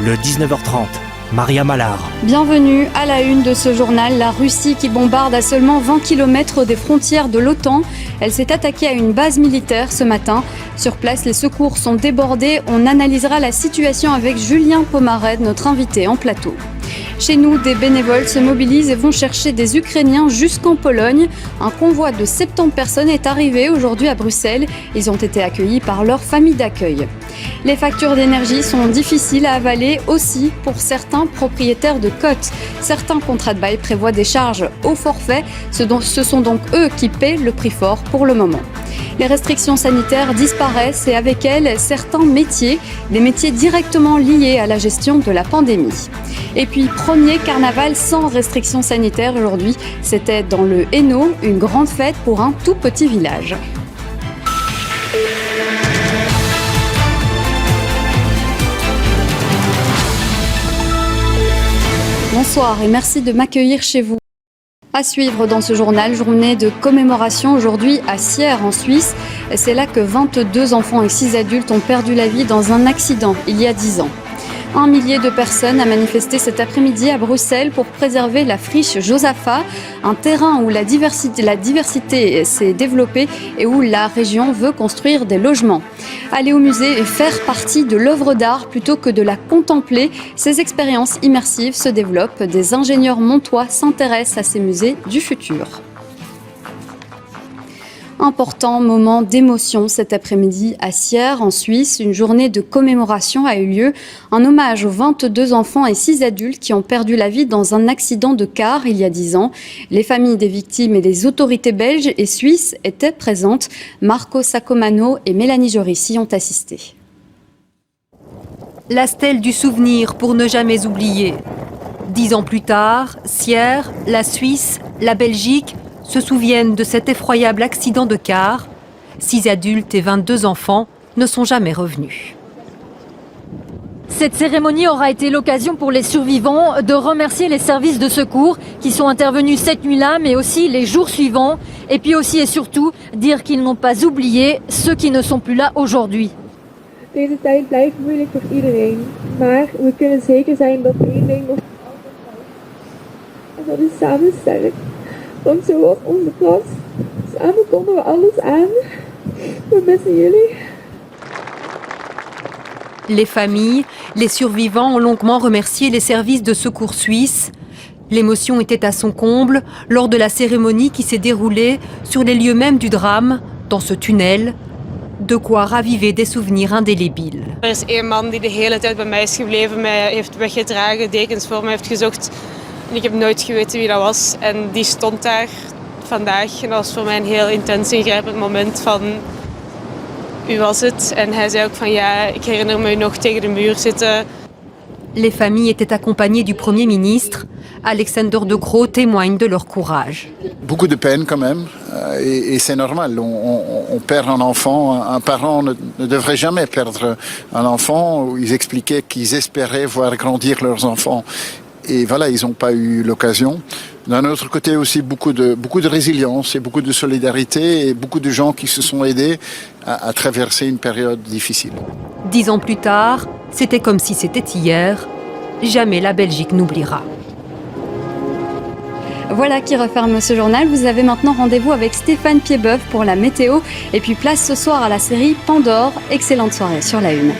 le 19h30. Maria Mallard. Bienvenue à la une de ce journal. La Russie qui bombarde à seulement 20 km des frontières de l'OTAN. Elle s'est attaquée à une base militaire ce matin. Sur place, les secours sont débordés. On analysera la situation avec Julien Pomared, notre invité en plateau. Chez nous, des bénévoles se mobilisent et vont chercher des Ukrainiens jusqu'en Pologne. Un convoi de 70 personnes est arrivé aujourd'hui à Bruxelles. Ils ont été accueillis par leur famille d'accueil. Les factures d'énergie sont difficiles à avaler aussi pour certains propriétaires de cotes. Certains contrats de bail prévoient des charges au forfait. Ce sont donc eux qui paient le prix fort pour le moment. Les restrictions sanitaires disparaissent et avec elles, certains métiers, des métiers directement liés à la gestion de la pandémie. Et puis, premier carnaval sans restrictions sanitaires aujourd'hui. C'était dans le Hainaut, une grande fête pour un tout petit village. Bonsoir et merci de m'accueillir chez vous. À suivre dans ce journal, journée de commémoration aujourd'hui à Sierre en Suisse. C'est là que 22 enfants et 6 adultes ont perdu la vie dans un accident il y a 10 ans. 1 millier de personnes a manifesté cet après-midi à Bruxelles pour préserver la friche Josaphat, un terrain où la diversité s'est développée et où la région veut construire des logements. Aller au musée et faire partie de l'œuvre d'art plutôt que de la contempler, ces expériences immersives se développent. Des ingénieurs montois s'intéressent à ces musées du futur. Important moment d'émotion cet après-midi à Sierre, en Suisse. Une journée de commémoration a eu lieu. Un hommage aux 22 enfants et 6 adultes qui ont perdu la vie dans un accident de car il y a 10 ans. Les familles des victimes et les autorités belges et suisses étaient présentes. Marco Sacomano et Mélanie Joris y ont assisté. La stèle du souvenir pour ne jamais oublier. 10 ans plus tard, Sierre, la Suisse, la Belgique se souviennent de cet effroyable accident de car. 6 adultes et 22 enfants ne sont jamais revenus. Cette cérémonie aura été l'occasion pour les survivants de remercier les services de secours qui sont intervenus cette nuit-là, mais aussi les jours suivants. Et puis aussi et surtout dire qu'ils n'ont pas oublié ceux qui ne sont plus là aujourd'hui. Deze tijd blijft moeilijk voor iedereen, maar we kunnen zeker zijn dat één ding nog altijd houdt. En dat is samen sterk. Want zoals onze klas, samen konden we alles aan. We missen jullie. Les familles, les survivants ont longuement remercié les services de secours suisses. L'émotion était à son comble lors de la cérémonie qui s'est déroulée sur les lieux mêmes du drame, dans ce tunnel. De quoi raviver des souvenirs indélébiles. Er is één man die de hele tijd bij mij is gebleven, mij heeft weggedragen, dekens voor me heeft gezocht. En ik heb nooit geweten wie dat was. En die stond daar vandaag en dat was voor mij een heel intens ingrijpend moment van... U was het. En hij zei ook van ja, ik herinner me nog tegen de muur zitten. Les familles étaient accompagnées du Premier ministre. Alexander De Croo témoigne de leur courage. Beaucoup de peine quand même, et c'est normal. On perd un enfant. Un parent ne devrait jamais perdre un enfant. Ils expliquaient qu'ils espéraient voir grandir leurs enfants. Et voilà, ils n'ont pas eu l'occasion. D'un autre côté aussi, beaucoup de résilience et beaucoup de solidarité et beaucoup de gens qui se sont aidés à traverser une période difficile. 10 ans plus tard, c'était comme si c'était hier. Jamais la Belgique n'oubliera. Voilà qui referme ce journal. Vous avez maintenant rendez-vous avec Stéphane Piedboeuf pour la météo. Et puis place ce soir à la série Pandore. Excellente soirée sur la Une.